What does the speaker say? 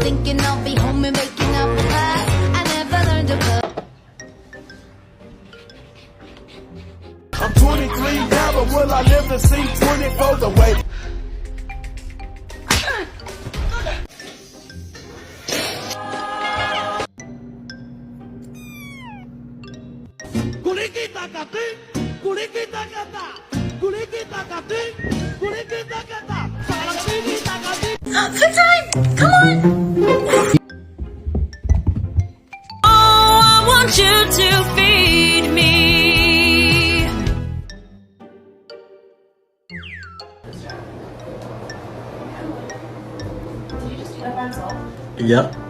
Thinking I'll be home and making up a pie. I never learned to cook. I'm 23 now, but will I live to see 24 the way? Kulikita kati, kulikita kata, kulikita kati, kulikita kata, salam kulikita kati. Food time! Come on! Oh, I want you to feed me. Yep.